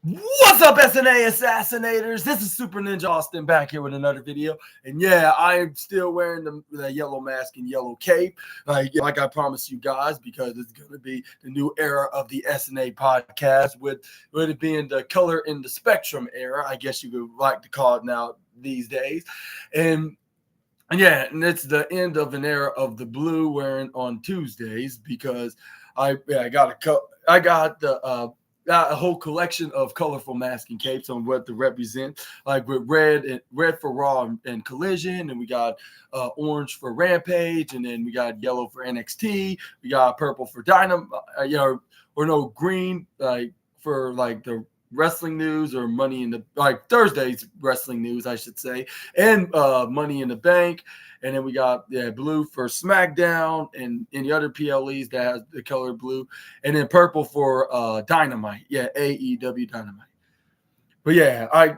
What's up, SNA assassinators? This is Super Ninja Austin back here with another video. And yeah, I am still wearing the yellow mask and yellow cape, like I promised you guys, because it's going to be the new era of the SNA podcast, with it being the color in the spectrum era, I guess you would like to call it now these days. And yeah, and it's the end of an era of the blue wearing on Tuesdays, because I got a whole collection of colorful masking capes on what to represent, like with red for Raw and Collision, and we got orange for Rampage, and then we got yellow for NXT, we got purple for Dynamite, green for the wrestling news, or Money in the Thursday's wrestling news, I should say, and Money in the Bank. And then we got blue for SmackDown and any other PLEs that has the color blue, and then purple for Dynamite. Yeah, AEW Dynamite. But yeah,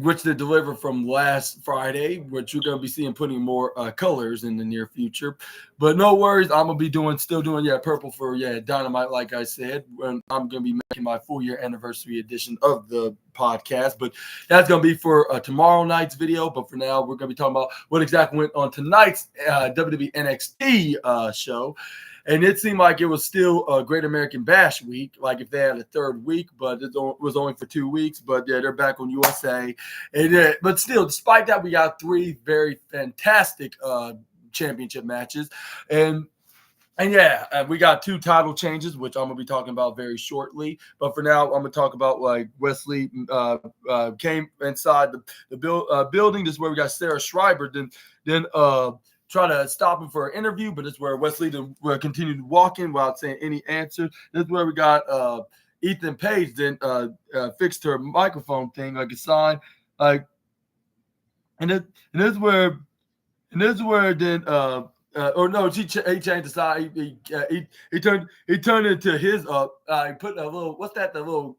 which they delivered from last Friday, which you're going to be seeing putting more colors in the near future. But no worries, I'm going to be still doing purple for Dynamite, like I said. And I'm going to be making my 4-year anniversary edition of the podcast. But that's going to be for tomorrow night's video. But for now, we're going to be talking about what exactly went on tonight's WWE NXT show. And it seemed like it was still a Great American Bash week, like if they had a third week, but it was only for 2 weeks. But yeah, they're back on USA. But still, despite that, we got 3 very fantastic championship matches. And we got 2 title changes, which I'm going to be talking about very shortly. But for now, I'm going to talk about Wesley came inside the building. This is where we got Sarah Schreiber. Then try to stop him for an interview, but it's where Wesley continued walking without saying any answer. This is where we got Ethan Page then fixed her microphone thing like a sign, and this is where he changed the side. He turned into his put a little, the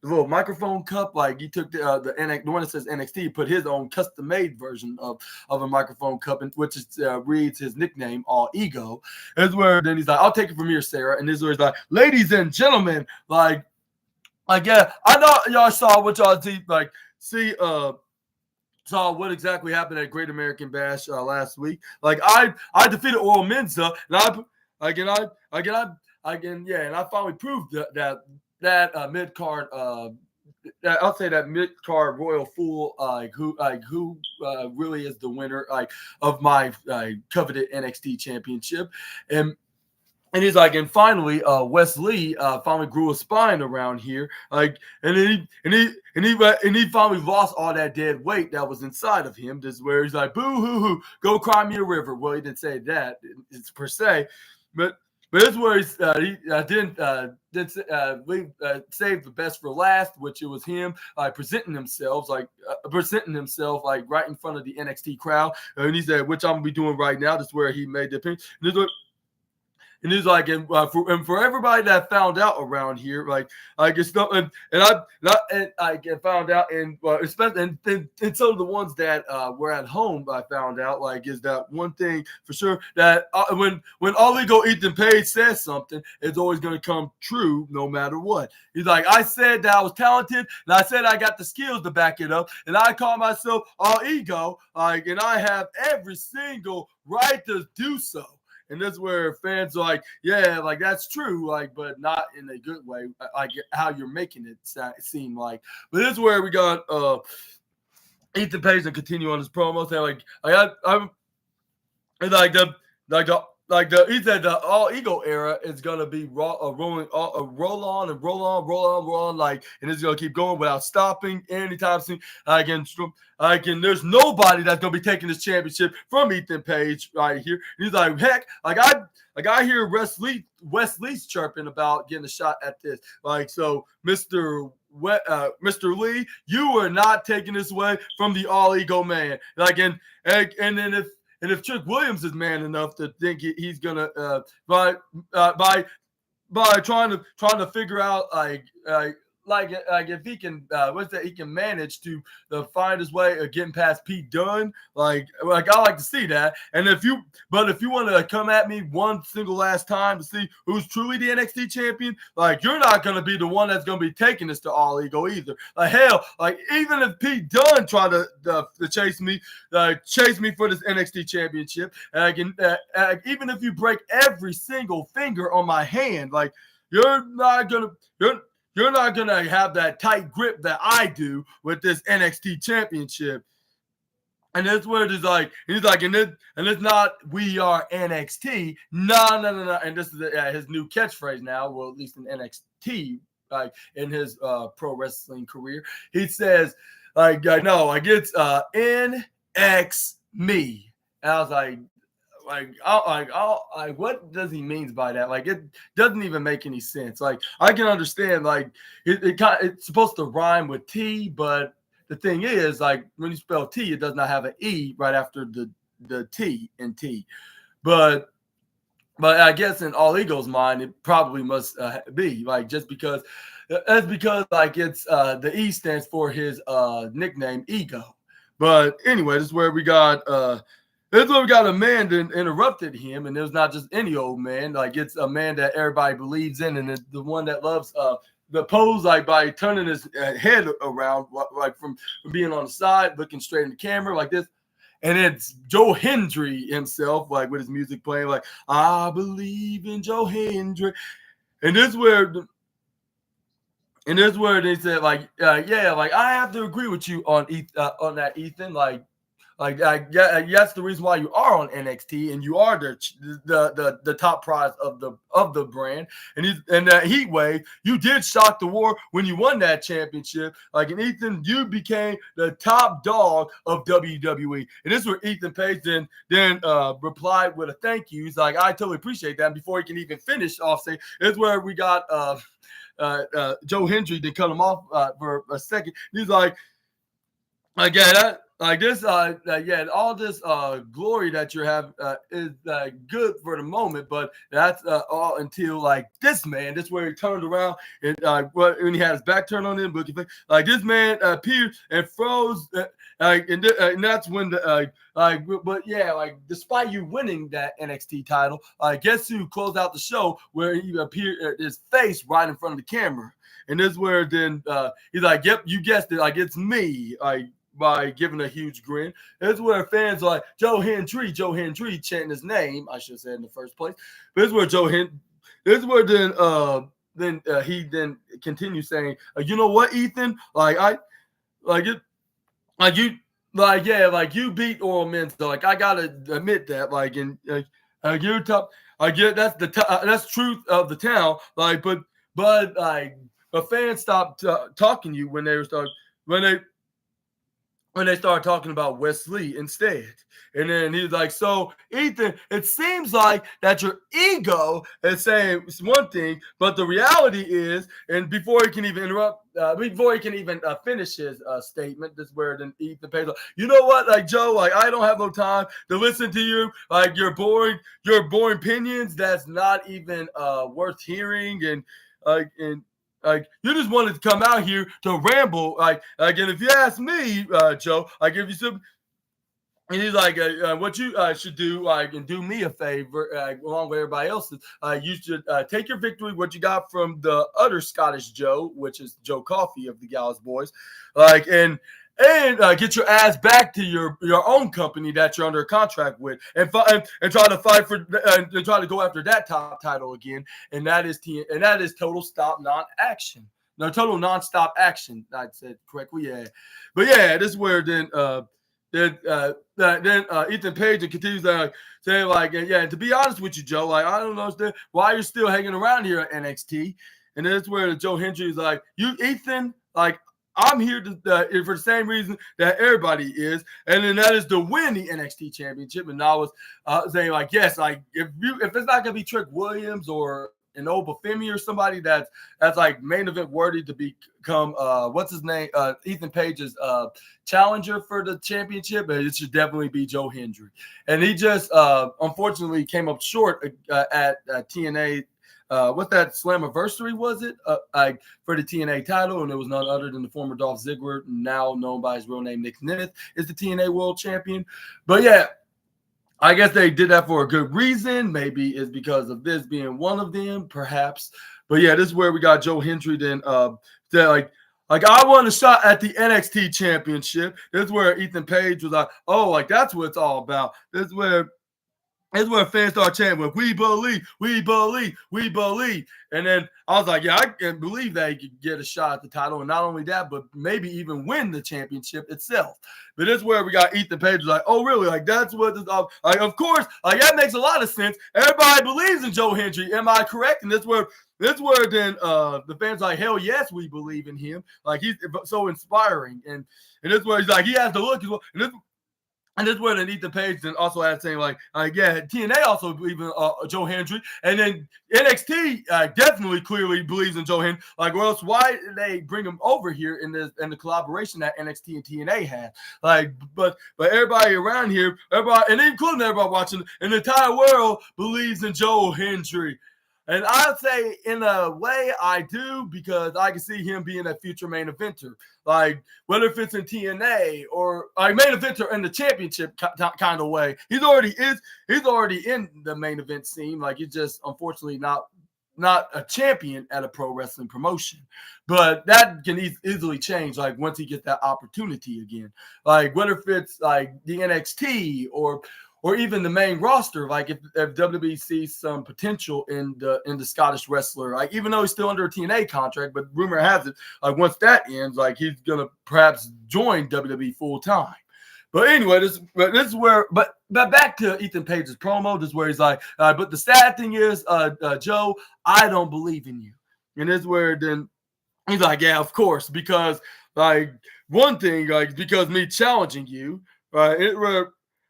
little microphone cup, like he took the one that says NXT, put his own custom made version of a microphone cup, which reads his nickname, All Ego. This is where then he's like, I'll take it from here, Sarah. And this is where he's like, ladies and gentlemen, I know y'all saw what y'all saw what exactly happened at Great American Bash last week. I defeated Oral Menza, and I finally proved that mid card. I'll say that mid card royal fool, who really is the winner of my coveted NXT championship. And he's like, and finally, Wesley finally grew a spine around here, and he finally lost all that dead weight that was inside of him. This is where he's like, boo hoo hoo, go cry me a river. Well, he didn't say that, it's per se, but this is where he didn't save the best for last, which it was him presenting himself right in front of the NXT crowd, and he said, which I'm gonna be doing right now. This is where he made the opinion. And he's like, and for everybody that found out around here, it's not, and I found out, and especially and some of the ones that were at home, I found out is that one thing for sure, that when All Ego Ethan Page says something, it's always going to come true no matter what. He's like, I said that I was talented, and I said I got the skills to back it up, and I call myself All Ego, and I have every single right to do so. And that's where fans are like, yeah, that's true, but not in a good way, how you're making it seem like. But this is where we got Ethan Page to continue on his promo, saying he said the All Ego era is gonna be roll on, and it's gonna keep going without stopping anytime soon. There's nobody that's gonna be taking this championship from Ethan Page right here. And he's like, heck, I hear Wesley's chirping about getting a shot at this. So Mr. Lee, you are not taking this away from the All Ego man. And then if Trick Williams is man enough to think he's gonna by trying to figure out if he can he can manage to find his way of getting past Pete Dunne, like I like to see that. And if you want to come at me one single last time to see who's truly the NXT champion, like you're not going to be the one that's going to be taking this to All Ego either. Like hell, like even if Pete Dunne tried to chase me for this NXT championship, and I can even if you break every single finger on my hand, like you're not gonna have that tight grip that I do with this NXT championship. And that's where he's like, and it's not we are NXT. No. And this is his new catchphrase now, well, at least in NXT, like in his pro wrestling career. He says, no, it's NX me. And I was like, what does he mean by that? Like, it doesn't even make any sense. Like, I can understand, like, it's supposed to rhyme with T, but the thing is, like, when you spell T, it does not have an E right after the T in T. But I guess in All Ego's mind, it probably must be, like, just because that's because, like, it's the E stands for his nickname, Ego. But anyway, this is where we got a man that interrupted him, and it was not just any old man. Like, it's a man that everybody believes in, and it's the one that loves the pose, like by turning his head around, like from being on the side, looking straight in the camera like this. And it's Joe Hendry himself, like with his music playing, like I believe in Joe Hendry. And this is where they said, like, yeah, like I have to agree with you on that, Ethan. Like that's the reason why you are on NXT, and you are the top prize of the brand. And that heat wave, you did shock the war when you won that championship. Like, and Ethan, you became the top dog of WWE. And this is where Ethan Page then replied with a thank you. He's like, I totally appreciate that. And before he can even finish off, say, it's where we got Joe Hendry to cut him off for a second. He's like, yeah, that. Like this, all this glory that you have is good for the moment, but that's all until like this man. This where he turned around and when he had his back turned on him, like this man appeared and froze, and that's when but yeah, like despite you winning that NXT title, guess who closed out the show where he appeared his face right in front of the camera, and this is where then he's like, yep, you guessed it, like it's me, by giving a huge grin. This is where fans are like, Joe Hendry chanting his name, I should have said in the first place. But this is where this is where then he then continues saying, you know what, Ethan? You beat Oral Men, so like I gotta admit that, like, and you're top. I get that's that's truth of the town. Like, but like the fans stopped talking to you when they started talking about Wesley instead. And then he's like, so, Ethan, it seems like that your ego is saying one thing, but the reality is, and before he can even finish his statement, this is where then Ethan Page, like, you know what, like, Joe, like, I don't have no time to listen to you, like, your boring opinions that's not even worth hearing, and like, you just wanted to come out here to ramble, and if you ask me, Joe, I give you some. And he's like, what you should do, and do me a favor, along with everybody else's. You should take your victory, what you got from the other Scottish Joe, which is Joe Coffey of the Gallows Boys, and get your ass back to your own company that you're under a contract with, and try to fight for and try to go after that top title again, and that is total non-stop action. I said correctly, yeah. But yeah, this is where then Ethan Page continues saying like, yeah. To be honest with you, Joe, like I don't understand why you're still hanging around here at NXT, and that's where Joe Hendry is like, you, Ethan, like. I'm here for the same reason that everybody is, and then that is to win the NXT championship. And I was saying, like, yes, like if it's not gonna be Trick Williams or an Obafemi or somebody that's like main event worthy to become what's his name, Ethan Page's challenger for the championship, but it should definitely be Joe Hendry. And he just unfortunately came up short at TNA what that Slammiversary was it? Like for the TNA title, and it was none other than the former Dolph Ziggler, now known by his real name Nick Nemeth, is the TNA World Champion. But yeah, I guess they did that for a good reason. Maybe it's because of this being one of them, perhaps. But yeah, this is where we got Joe Hendry then that like I won a shot at the NXT championship. This is where Ethan Page was like, oh, like that's what it's all about. This is where fans start chanting, we believe, we believe, we believe. And then I was like, yeah, I can believe that he could get a shot at the title. And not only that, but maybe even win the championship itself. But this is where we got Ethan Page like, oh, really? Like, that's what this, like, of course, like, that makes a lot of sense. Everybody believes in Joe Hendry. Am I correct? And this is where then the fans are like, hell yes, we believe in him. Like, he's so inspiring. And this is where he's like, he has the look as well. And this is where then Ethan Page then also had saying like, yeah, TNA also believes in Joe Hendry, and then NXT definitely clearly believes in Joe Hendry. Like, well, else why did they bring him over here in the collaboration that NXT and TNA had? Like, but everybody around here, everybody, and including everybody watching, and the entire world believes in Joe Hendry. And I'd say in a way I do, because I can see him being a future main eventer. Like, whether if it's in TNA or like main eventer in the championship kind of way. He's already in the main event scene. Like, he's just unfortunately not a champion at a pro wrestling promotion. But that can easily change, like, once he gets that opportunity again. Like, whether if it's like the NXT or even the main roster, like if WWE sees some potential in the Scottish wrestler, like even though he's still under a TNA contract, but rumor has it, like once that ends, like he's gonna perhaps join WWE full time. But anyway, this is where, but back to Ethan Page's promo, this is where he's like, but the sad thing is, Joe, I don't believe in you. And this is where then he's like, yeah, of course, because like one thing, like because me challenging you, right?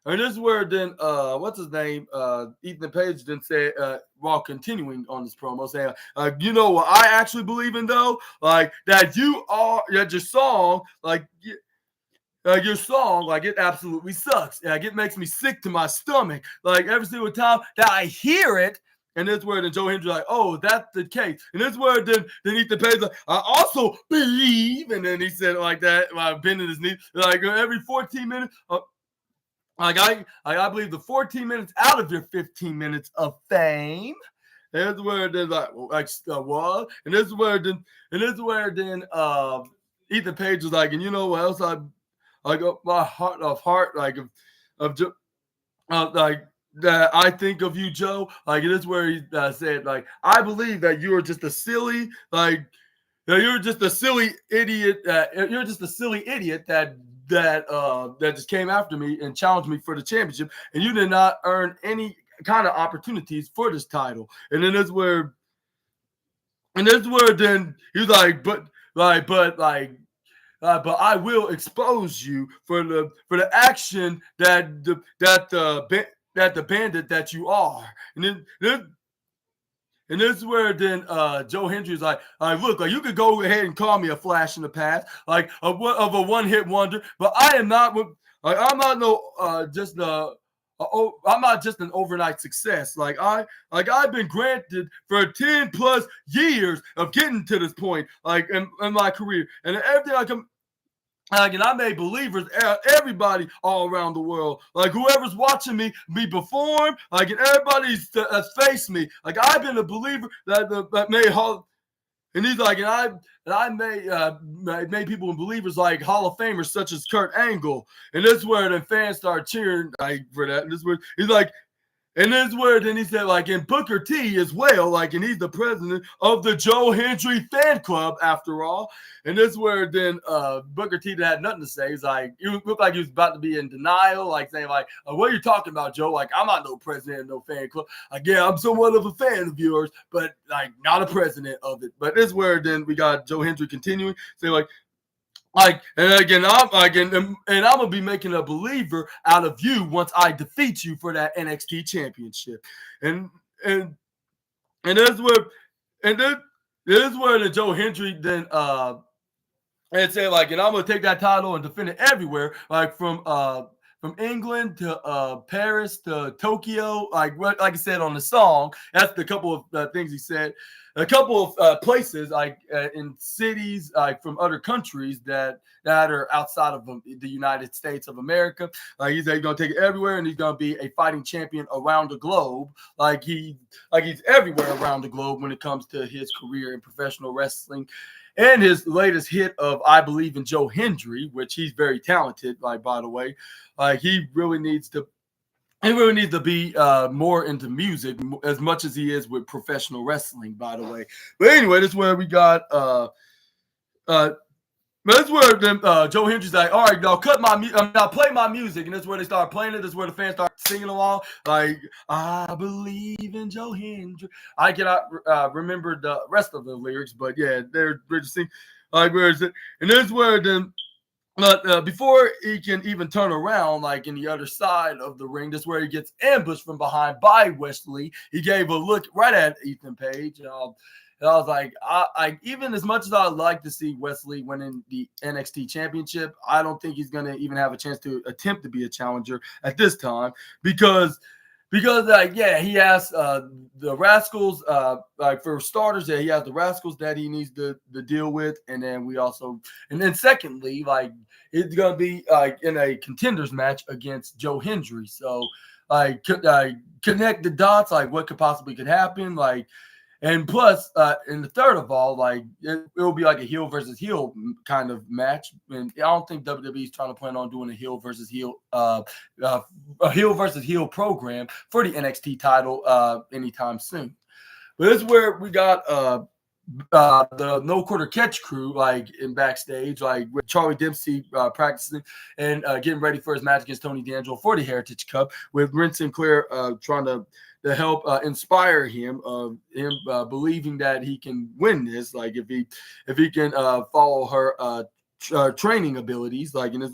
And this is where then, what's his name? Ethan Page then said, while continuing on this promo, saying, you know what I actually believe in, though? Like, that your song, like, your song, like, it absolutely sucks. Like, it makes me sick to my stomach. Like, every single time that I hear it, and this is where then Joe Hendry like, oh, that's the case. And this is where then Ethan Page like, I also believe, and then he said it like that, while bending his knee, like every 14 minutes, Like I believe the 14 minutes out of your 15 minutes of fame. That's where there's like what? And this is where then Ethan Page was like, and you know what else my heart like like that I think of you, Joe. Like this is where he said like I believe that you are just a silly you're just a silly idiot. You're just a silly idiot that just came after me and challenged me for the championship, and you did not earn any kind of opportunities for this title. And then that's where then he's like, but I will expose you for the action that the bandit that you are. And this is where then Joe Hendry is like, look, like you could go ahead and call me a flash in the past, like of a one-hit wonder, but I am not. Like I'm not I'm not just an overnight success. Like I've been granted for 10 plus years of getting to this point, like in my career, and everything I can. Like, and I made believers, everybody all around the world, like whoever's watching me perform, like, and everybody's that's faced me. Like, I've been a believer that made and he's like, and I made people and believers like Hall of Famers such as Kurt Angle, and this is where the fans start cheering like for that. And this is where he's like. And this is where then he said, like, in Booker T as well, like, and he's the president of the Joe Hendry fan club, after all. And this is where then Booker T had nothing to say. He's like, you look like he was about to be in denial, like saying, like, what are you talking about, Joe? Like, I'm not no president of no fan club. Like, yeah, I'm somewhat of a fan of yours, but like not a president of it. But this is where then we got Joe Hendry continuing, saying, like, and again, I'm gonna be making a believer out of you once I defeat you for that NXT championship, and that's where, and this is where the Joe Hendry then and say like, and I'm gonna take that title and defend it everywhere, like from from England to Paris to Tokyo. Like I said on the song, that's the couple of things he said. A couple of places like in cities like from other countries that are outside of the United States of America. Like he's going to take it everywhere, and he's going to be a fighting champion around the globe. Like he's everywhere around the globe when it comes to his career in professional wrestling. And his latest hit of I Believe in Joe Hendry, which he's very talented, like, by the way. He really needs to be more into music as much as he is with professional wrestling, by the way. But anyway, that's where we got that's where then Joe Hendry's like, all right, now now play my music, and that's where they start playing it. That's where the fans start singing along, like I believe in Joe Hendry. I cannot remember the rest of the lyrics, but yeah, they're just singing like where is it? And that's where then. But before he can even turn around, like in the other side of the ring, that's where he gets ambushed from behind by Wesley. He gave a look right at Ethan Page. And I was like, I even as much as I'd like to see Wesley winning the NXT championship, I don't think he's going to even have a chance to attempt to be a challenger at this time because like, yeah, he has the Rascals, like for starters, he has the Rascals that he needs to deal with. And then secondly, like it's going to be like in a contenders match against Joe Hendry. So like connect the dots, like what could possibly could happen. Like, and plus, in the third of all, like it will be like a heel versus heel kind of match, and I don't think WWE is trying to plan on doing a heel versus heel program for the NXT title anytime soon. But this is where we got the No Quarter Catch crew, like in backstage, like with Charlie Dempsey practicing and getting ready for his match against Tony D'Angelo for the Heritage Cup, with Ren Sinclair trying to help inspire him, believing that he can win this. Like if he can follow her training abilities, like and this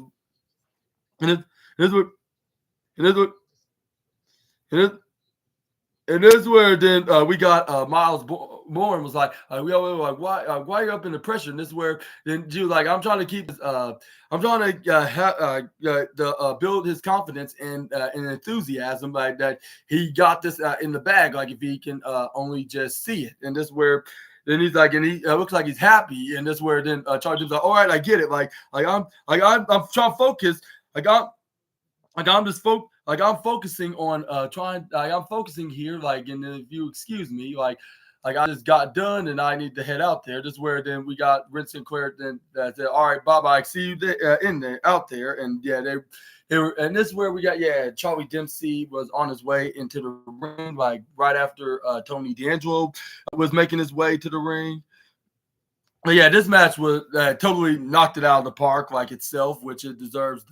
is where then we got Miles Bourne was like, we all were like, why are you up in the pressure? And this is where then you like, I'm trying to keep this, I'm trying to build his confidence and enthusiasm, like that he got this in the bag, like if he can only just see it. And this is where then he's like, and he looks like he's happy. And this is where then Charlie was like, all right, I get it. I'm trying to focus. I'm focusing on I'm focusing here, like, and if you excuse me, like I just got done and I need to head out there. This is where then we got Ren Sinclair then said, all right, bye-bye, see you there, out there. And yeah, they were, and this is where we got, Charlie Dempsey was on his way into the ring, like right after Tony D'Angelo was making his way to the ring. But yeah, this match was totally knocked it out of the park, like itself, which it deserves.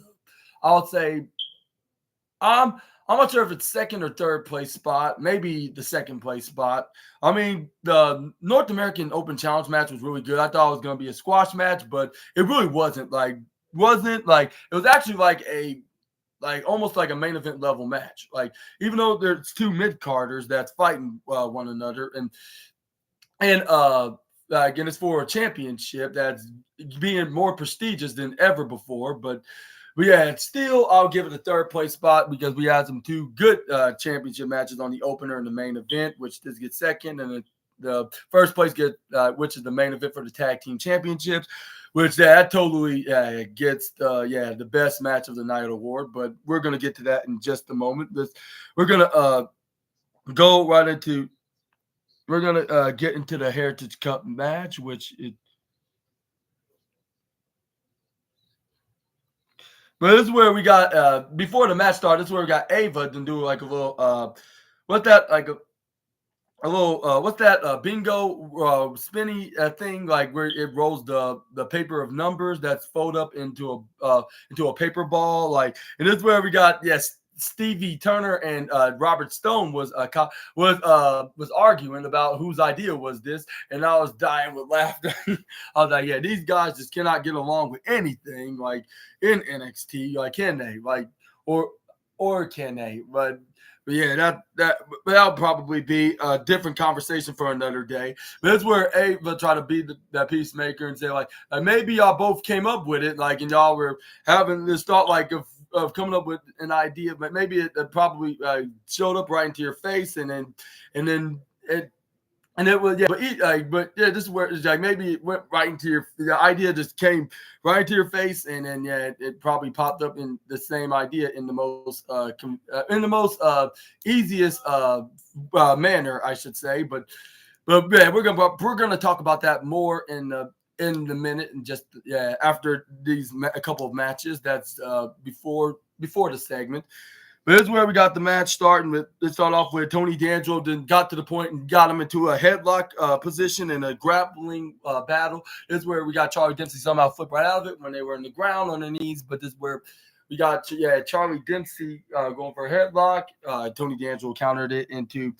I would say I'm not sure if it's second or third place spot, maybe the second place spot. I mean, the North American Open Challenge match was really good. I thought it was going to be a squash match, but it really wasn't. It was actually like almost like a main event level match. Like, even though there's two mid-carders that's fighting one another, and again, it's for a championship that's being more prestigious than ever before, but yeah, still, I'll give it a third place spot because we had some two good championship matches on the opener and the main event, which this gets second, and the first place which is the main event for the tag team championships, which that totally gets the best match of the night award. But we're gonna get to that in just a moment. We're gonna go right into. We're gonna get into the Heritage Cup match, which it. But this is where we got before the match started. This is where we got Ava to do like a little what's that bingo spinny thing, like where it rolls the paper of numbers that's fold up into a paper ball, like. And this is where we got Stevie Turner and Robert Stone was arguing about whose idea was this, and I was dying with laughter. I was like, yeah, these guys just cannot get along with anything, like in NXT, like can they, like, or can they? But yeah, that'll probably be a different conversation for another day. But that's where Ava tried to be that peacemaker and say like maybe y'all both came up with it, like, and y'all were having this thought, like, of coming up with an idea, but maybe it probably showed up right into your face, and then it. And it was, yeah, but yeah, this is where it's like maybe it went right into the idea just came right into your face, and then yeah, it probably popped up in the same idea in the most easiest manner, I should say. But yeah, we're gonna talk about that more in the minute, and just yeah, after a couple of matches. That's before the segment. But here's where we got the match starting with. Let's start off with Tony D'Angelo. Then got to the point and got him into a headlock position in a grappling battle. This is where we got Charlie Dempsey somehow flip right out of it when they were in the ground on their knees. But this is where we got Charlie Dempsey going for a headlock. Tony D'Angelo countered it into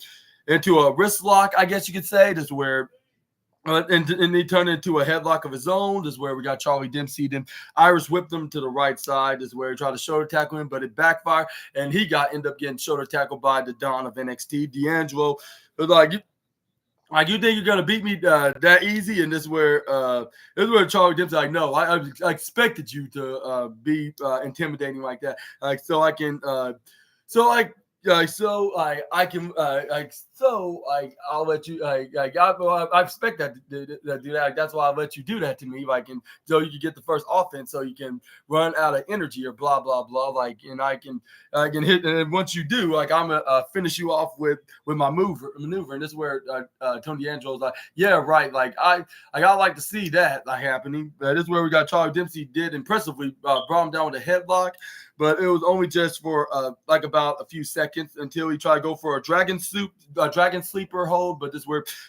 a wrist lock, I guess you could say. This is where. And he turned into a headlock of his own. This is where we got Charlie Dempsey. Then Irish whipped him to the right side. This is where he tried to shoulder tackle him, but it backfired, and he ended up getting shoulder tackled by the Don of NXT. D'Angelo was like, you think you're gonna beat me that easy? And this is where Charlie Dempsey like, no, I expected you to be intimidating like that. I'll let you. I expect that to do that. That's why I let you do that to me. So you can get the first offense, so you can run out of energy or blah blah blah. And I can hit. And once you do, I'm gonna finish you off with my maneuver. And this is where Tony D'Angelo's like, yeah, right. I like to see that happening. This is where we got Charlie Dempsey did impressively brought him down with a headlock. But it was only just for about a few seconds until he tried to go for a dragon sleeper hold. But this is where